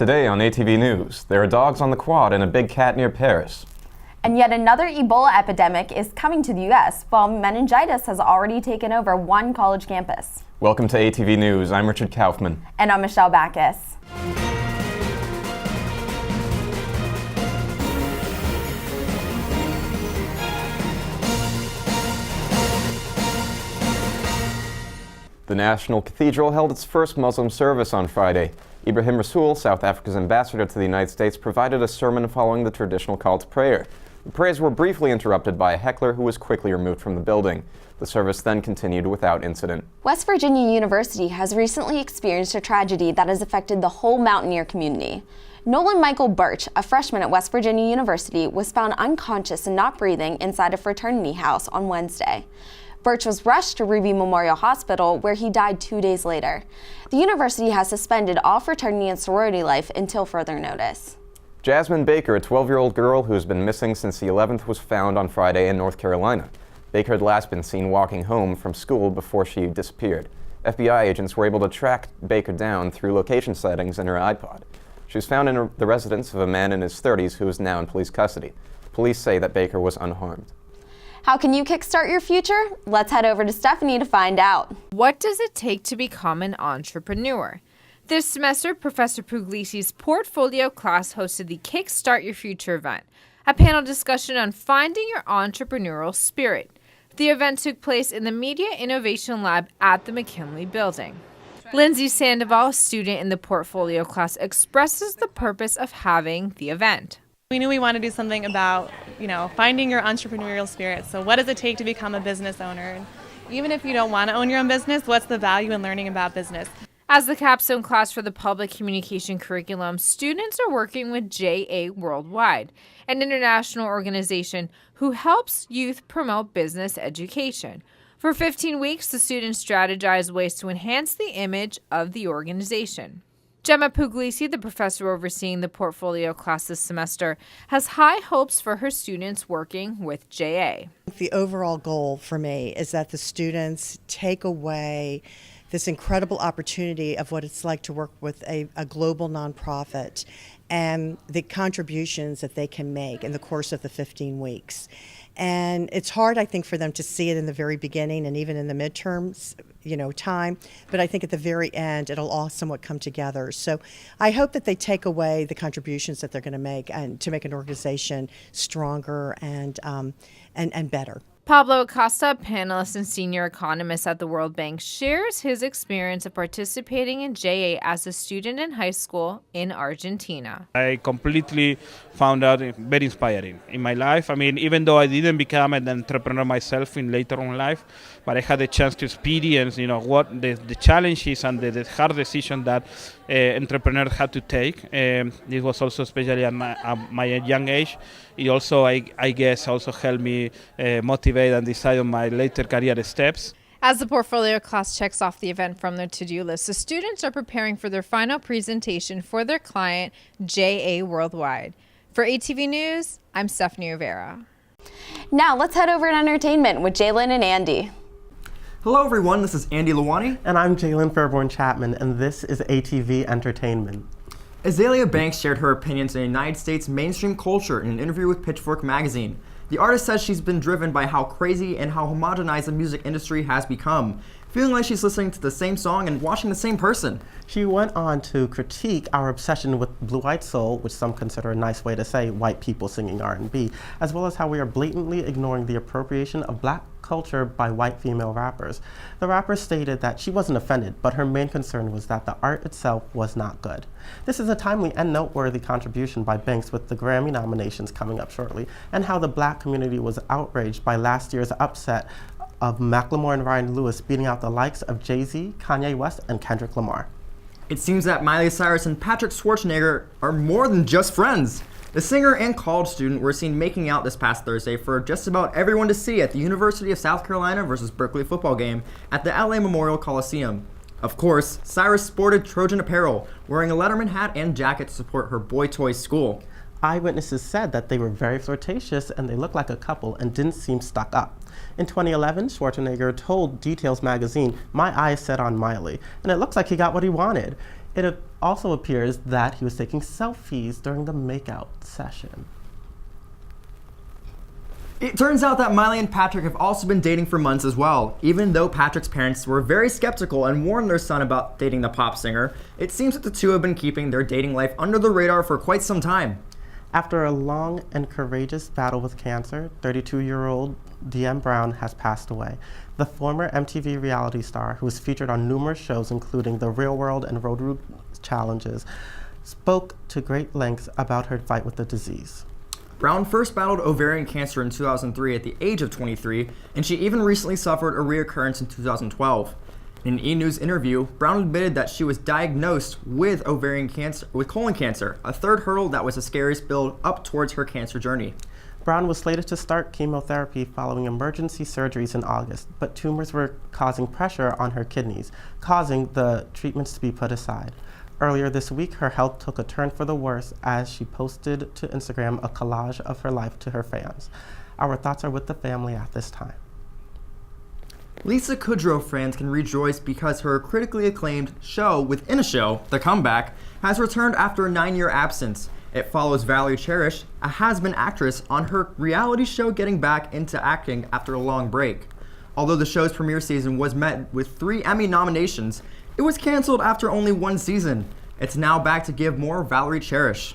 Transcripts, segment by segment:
Today on ATV News, there are dogs on the quad and a big cat near Paris. And yet another Ebola epidemic is coming to the U.S., while meningitis has already taken over one college campus. Welcome to ATV News. I'm Richard Kaufman. And I'm Michelle Backus. The National Cathedral held its first Muslim service on Friday. Ibrahim Rasool, South Africa's ambassador to the United States, provided a sermon following the traditional call to prayer. The prayers were briefly interrupted by a heckler who was quickly removed from the building. The service then continued without incident. West Virginia University has recently experienced a tragedy that has affected the whole Mountaineer community. Nolan Michael Birch, a freshman at West Virginia University, was found unconscious and not breathing inside a fraternity house on Wednesday. Birch was rushed to Ruby Memorial Hospital, where he died 2 days later. The university has suspended all fraternity and sorority life until further notice. Jasmine Baker, a 12-year-old girl who has been missing since the 11th, was found on Friday in North Carolina. Baker had last been seen walking home from school before she disappeared. FBI agents were able to track Baker down through location settings in her iPod. She was found in the residence of a man in his 30s who is now in police custody. Police say that Baker was unharmed. How can you kickstart your future? Let's head over to Stephanie to find out. What does it take to become an entrepreneur? This semester, Professor Puglisi's portfolio class hosted the Kickstart Your Future event, a panel discussion on finding your entrepreneurial spirit. The event took place in the Media Innovation Lab at the McKinley Building. Lindsay Sandoval, a student in the portfolio class, expresses the purpose of having the event. We knew we wanted to do something about, finding your entrepreneurial spirit. So what does it take to become a business owner? And even if you don't want to own your own business, what's the value in learning about business? As the capstone class for the public communication curriculum, students are working with JA Worldwide, an international organization who helps youth promote business education. For 15 weeks, the students strategize ways to enhance the image of the organization. Gemma Puglisi, the professor overseeing the portfolio class this semester, has high hopes for her students working with JA. The overall goal for me is that the students take away this incredible opportunity of what it's like to work with a global nonprofit and the contributions that they can make in the course of the 15 weeks. And it's hard, I think, for them to see it in the very beginning and even in the midterms, time. But I think at the very end, it'll all somewhat come together. So I hope that they take away the contributions that they're going to make and to make an organization stronger and better. Pablo Acosta, a panelist and senior economist at the World Bank, shares his experience of participating in JA as a student in high school in Argentina. I completely found out very inspiring in my life. I mean, even though I didn't become an entrepreneur myself in later on life, but I had the chance to experience, what the challenges and the hard decision that entrepreneurs had to take. This was also especially at my young age. It also, I guess, also helped me motivate and decide on my later career steps. As the portfolio class checks off the event from their to-do list, the students are preparing for their final presentation for their client, JA Worldwide. For ATV News, I'm Stephanie Rivera. Now let's head over to entertainment with Jalen and Andy. Hello everyone, this is Andy Lawani. And I'm Jalen Fairborn Chapman, and this is ATV Entertainment. Azalea Banks shared her opinions on United States mainstream culture in an interview with Pitchfork magazine. The artist says she's been driven by how crazy and how homogenized the music industry has become, feeling like she's listening to the same song and watching the same person. She went on to critique our obsession with blue-eyed soul, which some consider a nice way to say white people singing R&B, as well as how we are blatantly ignoring the appropriation of black culture by white female rappers. The rapper stated that she wasn't offended, but her main concern was that the art itself was not good. This is a timely and noteworthy contribution by Banks with the Grammy nominations coming up shortly, and how the black community was outraged by last year's upset of Macklemore and Ryan Lewis beating out the likes of Jay-Z, Kanye West, and Kendrick Lamar. It seems that Miley Cyrus and Patrick Schwarzenegger are more than just friends. The singer and college student were seen making out this past Thursday for just about everyone to see at the University of South Carolina versus Berkeley football game at the LA Memorial Coliseum. Of course, Cyrus sported Trojan apparel, wearing a Letterman hat and jacket to support her boy toy school. Eyewitnesses said that they were very flirtatious and they looked like a couple and didn't seem stuck up. In 2011, Schwarzenegger told Details magazine, "My eyes set on Miley," and it looks like he got what he wanted. It also appears that he was taking selfies during the makeout session. It turns out that Miley and Patrick have also been dating for months as well. Even though Patrick's parents were very skeptical and warned their son about dating the pop singer, it seems that the two have been keeping their dating life under the radar for quite some time. After a long and courageous battle with cancer, 32-year-old DM Brown has passed away. The former MTV reality star, who was featured on numerous shows including The Real World and Road Route Challenges, spoke to great lengths about her fight with the disease. Brown first battled ovarian cancer in 2003 at the age of 23, and she even recently suffered a reoccurrence in 2012. In an E! News interview, Brown admitted that she was diagnosed with colon cancer, a third hurdle that was the scariest build up towards her cancer journey. Brown was slated to start chemotherapy following emergency surgeries in August, but tumors were causing pressure on her kidneys, causing the treatments to be put aside. Earlier this week, her health took a turn for the worse as she posted to Instagram a collage of her life to her fans. Our thoughts are with the family at this time. Lisa Kudrow fans can rejoice because her critically acclaimed show within a show, The Comeback, has returned after a 9-year absence. It follows Valerie Cherish, a has-been actress, on her reality show getting back into acting after a long break. Although the show's premiere season was met with 3 Emmy nominations, it was canceled after only 1 season. It's now back to give more Valerie Cherish.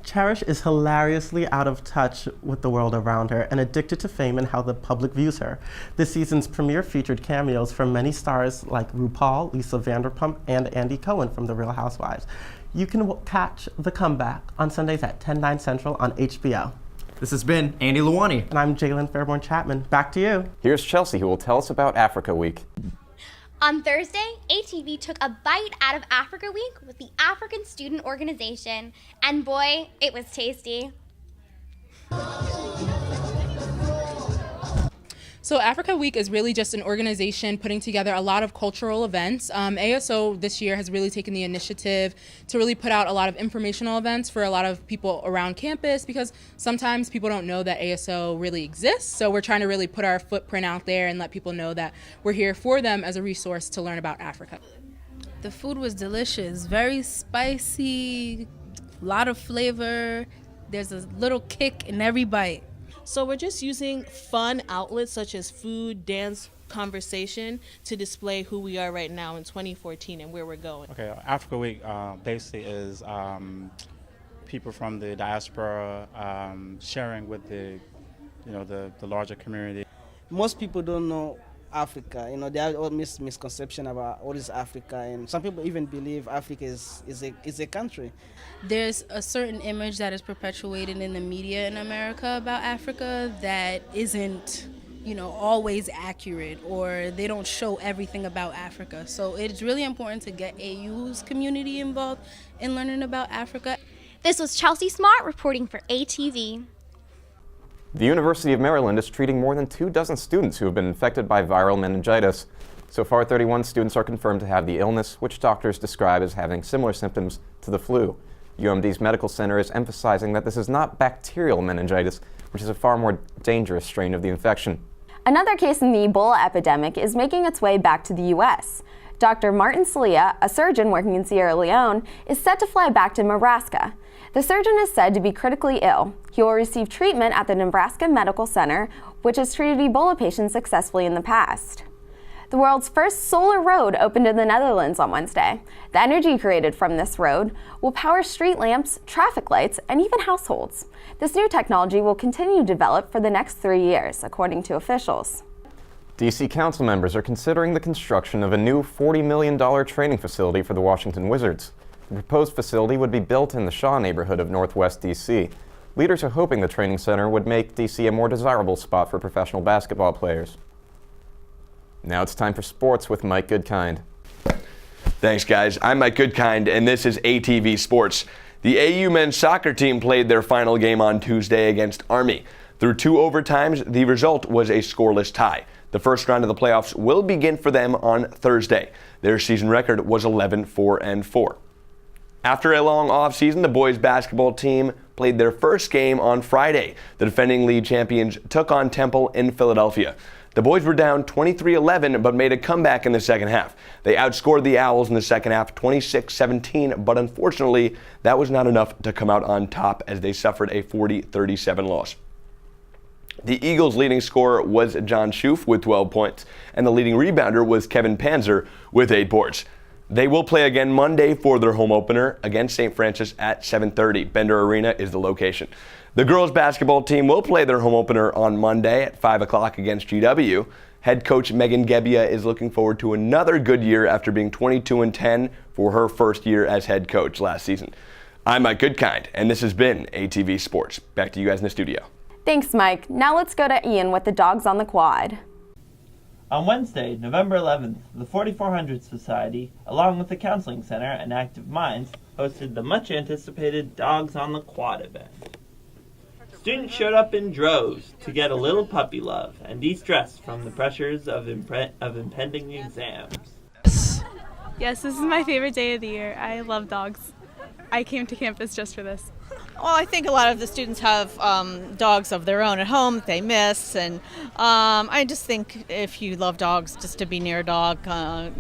Cherish is hilariously out of touch with the world around her and addicted to fame and how the public views her. This season's premiere featured cameos from many stars like RuPaul, Lisa Vanderpump, and Andy Cohen from The Real Housewives. You can catch The Comeback on Sundays at 10/9 Central on HBO. This has been Andy Luwani. And I'm Jalen Fairborn Chapman. Back to you. Here's Chelsea, who will tell us about Africa Week. On Thursday, ATV took a bite out of Africa Week with the African Student Organization, and boy, it was tasty. So Africa Week is really just an organization putting together a lot of cultural events. ASO this year has really taken the initiative to really put out a lot of informational events for a lot of people around campus, because sometimes people don't know that ASO really exists. So we're trying to really put our footprint out there and let people know that we're here for them as a resource to learn about Africa. The food was delicious, very spicy, a lot of flavor. There's a little kick in every bite. So we're just using fun outlets such as food, dance, conversation to display who we are right now in 2014 and where we're going. Okay, Africa Week basically is people from the diaspora sharing with the larger community. Most people don't know Africa. There are all misconception about what is Africa, and some people even believe Africa is a country. There's a certain image that is perpetuated in the media in America about Africa that isn't, always accurate, or they don't show everything about Africa. So it's really important to get AU's community involved in learning about Africa. This was Chelsea Smart reporting for ATV. The University of Maryland is treating more than 24 students who have been infected by viral meningitis. So far, 31 students are confirmed to have the illness, which doctors describe as having similar symptoms to the flu. UMD's medical center is emphasizing that this is not bacterial meningitis, which is a far more dangerous strain of the infection. Another case in the Ebola epidemic is making its way back to the U.S. Dr. Martin Salia, a surgeon working in Sierra Leone, is set to fly back to Nebraska. The surgeon is said to be critically ill. He will receive treatment at the Nebraska Medical Center, which has treated Ebola patients successfully in the past. The world's first solar road opened in the Netherlands on Wednesday. The energy created from this road will power street lamps, traffic lights, and even households. This new technology will continue to develop for the next 3 years, according to officials. D.C. council members are considering the construction of a new $40 million training facility for the Washington Wizards. The proposed facility would be built in the Shaw neighborhood of Northwest D.C. Leaders are hoping the training center would make D.C. a more desirable spot for professional basketball players. Now it's time for sports with Mike Goodkind. Thanks, guys. I'm Mike Goodkind, and this is ATV Sports. The AU men's soccer team played their final game on Tuesday against Army. Through 2 overtimes, the result was a scoreless tie. The first round of the playoffs will begin for them on Thursday. Their season record was 11-4-4. After a long offseason, the boys basketball team played their first game on Friday. The defending league champions took on Temple in Philadelphia. The boys were down 23-11 but made a comeback in the second half. They outscored the Owls in the second half 26-17, but unfortunately that was not enough to come out on top as they suffered a 40-37 loss. The Eagles' leading scorer was John Schoof with 12 points, and the leading rebounder was Kevin Panzer with 8 boards. They will play again Monday for their home opener against St. Francis at 7:30. Bender Arena is the location. The girls' basketball team will play their home opener on Monday at 5 o'clock against GW. Head coach Megan Gebbia is looking forward to another good year after being 22-10 for her first year as head coach last season. I'm Mike Goodkind, and this has been ATV Sports. Back to you guys in the studio. Thanks, Mike. Now let's go to Ian with the dogs on the quad. On Wednesday, November 11th, the 4400 Society, along with the Counseling Center and Active Minds, hosted the much-anticipated Dogs on the Quad event. Students showed up in droves to get a little puppy love and de-stress from the pressures of impending exams. Yes, this is my favorite day of the year. I love dogs. I came to campus just for this. Well, I think a lot of the students have dogs of their own at home that they miss, and I just think if you love dogs, just to be near a dog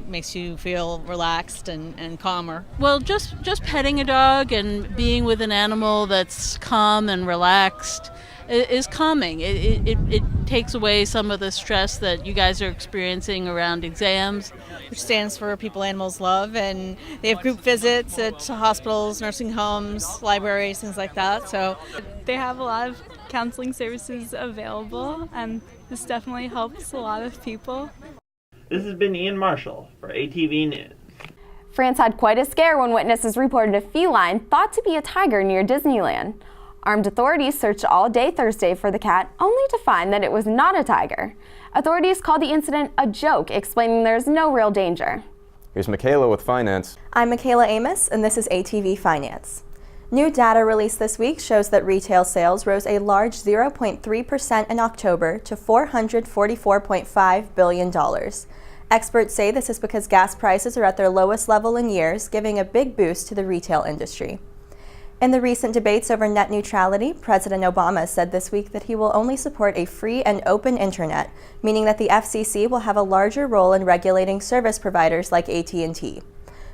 makes you feel relaxed and calmer. Well, just petting a dog and being with an animal that's calm and relaxed is calming. It takes away some of the stress that you guys are experiencing around exams. Which stands for People Animals Love, and they have group visits at hospitals, nursing homes, libraries, things like that. So they have a lot of counseling services available, and this definitely helps a lot of people. This has been Ian Marshall for ATV News. France had quite a scare when witnesses reported a feline thought to be a tiger near Disneyland. Armed authorities searched all day Thursday for the cat, only to find that it was not a tiger. Authorities called the incident a joke, explaining there's no real danger. Here's Michaela with finance. I'm Michaela Amos, and this is ATV Finance. New data released this week shows that retail sales rose a large 0.3% in October to $444.5 billion. Experts say this is because gas prices are at their lowest level in years, giving a big boost to the retail industry. In the recent debates over net neutrality, President Obama said this week that he will only support a free and open internet, meaning that the FCC will have a larger role in regulating service providers like AT&T.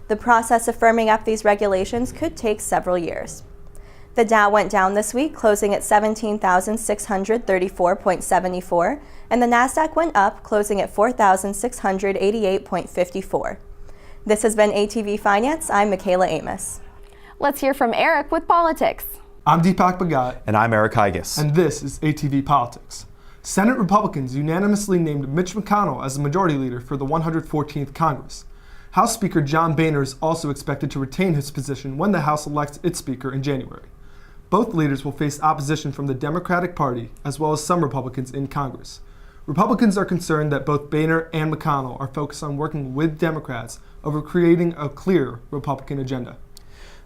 The process of firming up these regulations could take several years. The Dow went down this week, closing at 17,634.74, and the Nasdaq went up, closing at 4,688.54. This has been ATV Finance. I'm Michaela Amos. Let's hear from Eric with politics. I'm Deepak Bhagat. And I'm Eric Higas. And this is ATV Politics. Senate Republicans unanimously named Mitch McConnell as the majority leader for the 114th Congress. House Speaker John Boehner is also expected to retain his position when the House elects its Speaker in January. Both leaders will face opposition from the Democratic Party as well as some Republicans in Congress. Republicans are concerned that both Boehner and McConnell are focused on working with Democrats over creating a clear Republican agenda.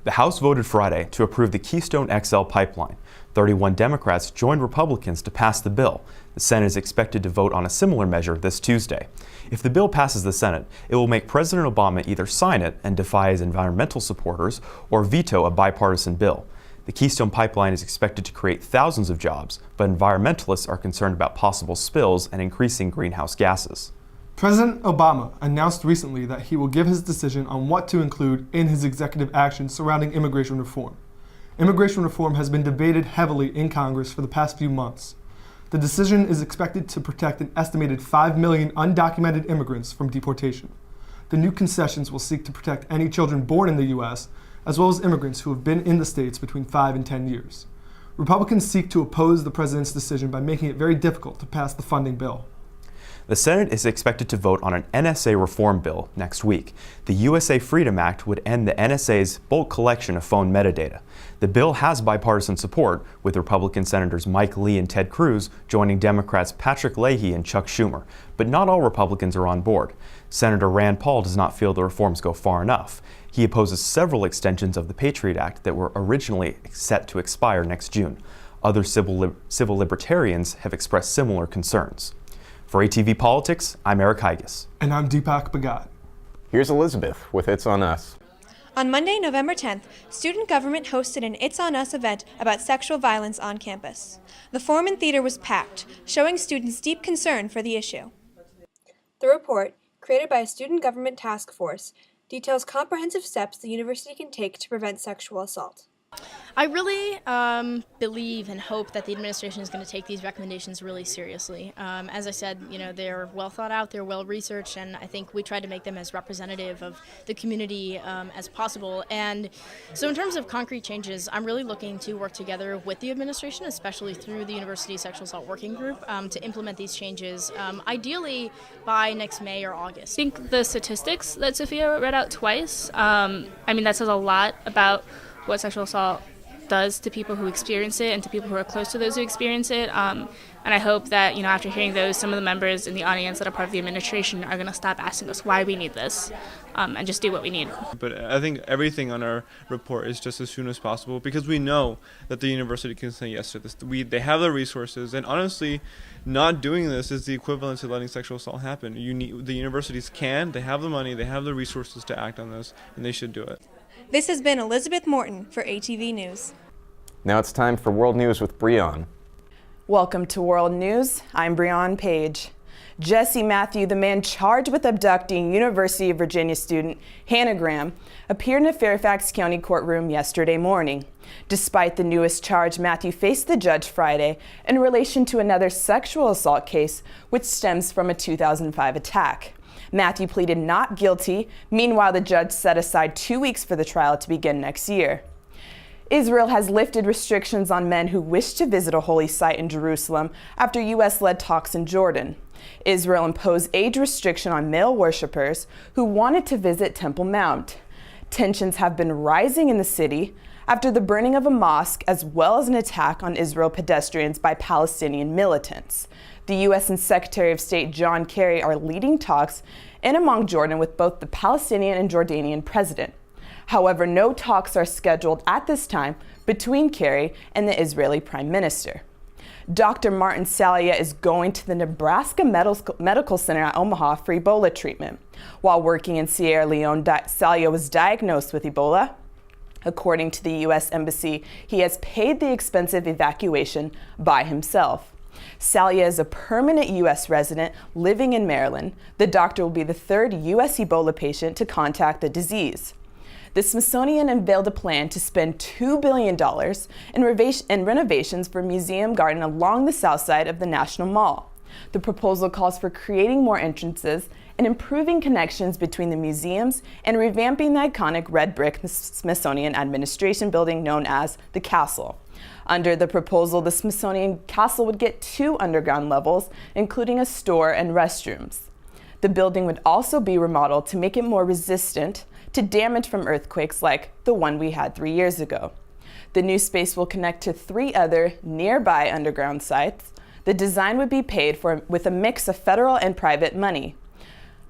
The House voted Friday to approve the Keystone XL pipeline. 31 Democrats joined Republicans to pass the bill. The Senate is expected to vote on a similar measure this Tuesday. If the bill passes the Senate, it will make President Obama either sign it and defy his environmental supporters or veto a bipartisan bill. The Keystone pipeline is expected to create thousands of jobs, but environmentalists are concerned about possible spills and increasing greenhouse gases. President Obama announced recently that he will give his decision on what to include in his executive action surrounding immigration reform. Immigration reform has been debated heavily in Congress for the past few months. The decision is expected to protect an estimated 5 million undocumented immigrants from deportation. The new concessions will seek to protect any children born in the U.S., as well as immigrants who have been in the States between 5 and 10 years. Republicans seek to oppose the president's decision by making it very difficult to pass the funding bill. The Senate is expected to vote on an NSA reform bill next week. The USA Freedom Act would end the NSA's bulk collection of phone metadata. The bill has bipartisan support, with Republican Senators Mike Lee and Ted Cruz joining Democrats Patrick Leahy and Chuck Schumer, but not all Republicans are on board. Senator Rand Paul does not feel the reforms go far enough. He opposes several extensions of the Patriot Act that were originally set to expire next June. Other civil libertarians have expressed similar concerns. For ATV Politics, I'm Eric Higas. And I'm Deepak Bhagat. Here's Elizabeth with It's on Us. On Monday, November 10th, student government hosted an It's On Us event about sexual violence on campus. The Foreman Theater was packed, showing students deep concern for the issue. The report, created by a student government task force, details comprehensive steps the university can take to prevent sexual assault. I really believe and hope that the administration is going to take these recommendations really seriously. As I said, they're well thought out, they're well researched, and I think we try to make them as representative of the community as possible. And so in terms of concrete changes, I'm really looking to work together with the administration, especially through the University Sexual Assault Working Group, to implement these changes, ideally by next May or August. I think the statistics that Sophia read out twice, that says a lot about what sexual assault does to people who experience it and to people who are close to those who experience it. And I hope that, after hearing those, some of the members in the audience that are part of the administration are going to stop asking us why we need this and just do what we need. But I think everything on our report is just as soon as possible because we know that the university can say yes to this. They have the resources, and honestly, not doing this is the equivalent to letting sexual assault happen. The universities they have the money, they have the resources to act on this, and they should do it. This has been Elizabeth Morton for ATV News. Now it's time for World News with Breon. Welcome to World News. I'm Breon Page. Jesse Matthew, the man charged with abducting University of Virginia student Hannah Graham, appeared in a Fairfax County courtroom yesterday morning. Despite the newest charge, Matthew faced the judge Friday in relation to another sexual assault case, which stems from a 2005 attack. Matthew pleaded not guilty. Meanwhile, the judge set aside 2 weeks for the trial to begin next year. Israel has lifted restrictions on men who wish to visit a holy site in Jerusalem after U.S.-led talks in Jordan. Israel imposed age restriction on male worshippers who wanted to visit Temple Mount. Tensions have been rising in the city after the burning of a mosque as well as an attack on Israel pedestrians by Palestinian militants. The U.S. and Secretary of State John Kerry are leading talks in among Jordan with both the Palestinian and Jordanian president. However, no talks are scheduled at this time between Kerry and the Israeli Prime Minister. Dr. Martin Salia is going to the Nebraska Medical Center at Omaha for Ebola treatment. While working in Sierra Leone, Salia was diagnosed with Ebola. According to the U.S. Embassy, he has paid the expensive evacuation by himself. Salia is a permanent U.S. resident living in Maryland. The doctor will be the third U.S. Ebola patient to contact the disease. The Smithsonian unveiled a plan to spend $2 billion in renovations for Museum Garden along the south side of the National Mall. The proposal calls for creating more entrances and improving connections between the museums and revamping the iconic red brick Smithsonian Administration building known as the Castle. Under the proposal, the Smithsonian Castle would get 2 underground levels, including a store and restrooms. The building would also be remodeled to make it more resistant to damage from earthquakes like the one we had 3 years ago. The new space will connect to 3 other nearby underground sites. The design would be paid for with a mix of federal and private money.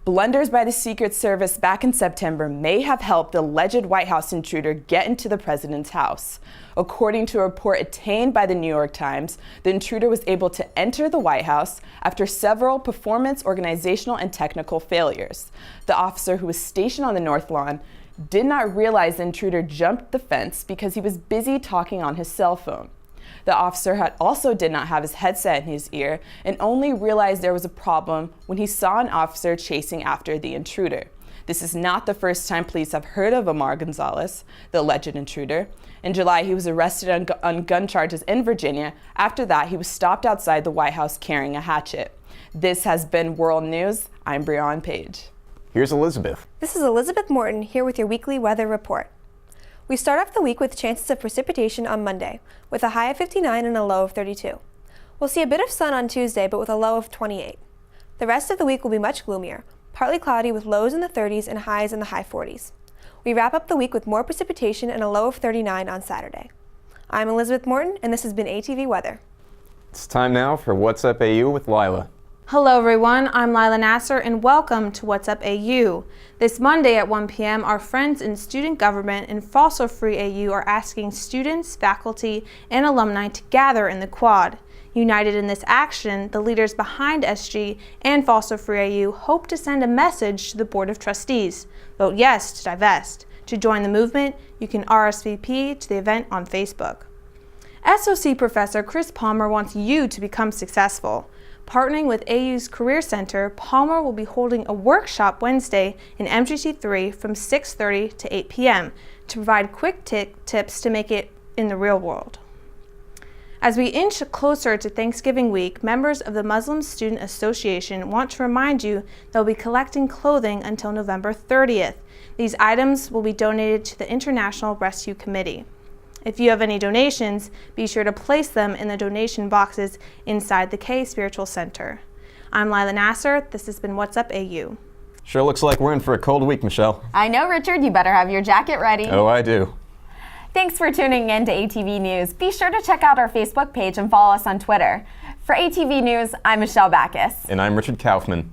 Blunders by the Secret Service back in September may have helped the alleged White House intruder get into the president's house. According to a report obtained by the New York Times, the intruder was able to enter the White House after several performance, organizational, and technical failures. The officer who was stationed on the North Lawn did not realize the intruder jumped the fence because he was busy talking on his cell phone. The officer also did not have his headset in his ear and only realized there was a problem when he saw an officer chasing after the intruder. This is not the first time police have heard of Omar Gonzalez, the alleged intruder. In July, he was arrested on gun charges in Virginia. After that, he was stopped outside the White House carrying a hatchet. This has been World News. I'm Breon Page. Here's Elizabeth. This is Elizabeth Morton here with your weekly weather report. We start off the week with chances of precipitation on Monday, with a high of 59 and a low of 32. We'll see a bit of sun on Tuesday, but with a low of 28. The rest of the week will be much gloomier, partly cloudy with lows in the 30s and highs in the high 40s. We wrap up the week with more precipitation and a low of 39 on Saturday. I'm Elizabeth Morton, and this has been ATV Weather. It's time now for What's Up AU with Lila. Hello everyone, I'm Lila Nasser and welcome to What's Up AU. This Monday at 1 p.m. our friends in student government and Fossil Free AU are asking students, faculty, and alumni to gather in the quad. United in this action, the leaders behind SG and Fossil Free AU hope to send a message to the Board of Trustees. Vote yes to divest. To join the movement, you can RSVP to the event on Facebook. SOC professor Chris Palmer wants you to become successful. Partnering with AU's Career Center, Palmer will be holding a workshop Wednesday in MGT3 from 6:30 to 8 p.m. to provide quick tips to make it in the real world. As we inch closer to Thanksgiving week, members of the Muslim Student Association want to remind you they'll be collecting clothing until November 30th. These items will be donated to the International Rescue Committee. If you have any donations, be sure to place them in the donation boxes inside the K Spiritual Center. I'm Lila Nasser. This has been What's Up AU. Sure looks like we're in for a cold week, Michelle. I know, Richard. You better have your jacket ready. Oh, I do. Thanks for tuning in to ATV News. Be sure to check out our Facebook page and follow us on Twitter. For ATV News, I'm Michelle Backus. And I'm Richard Kaufman.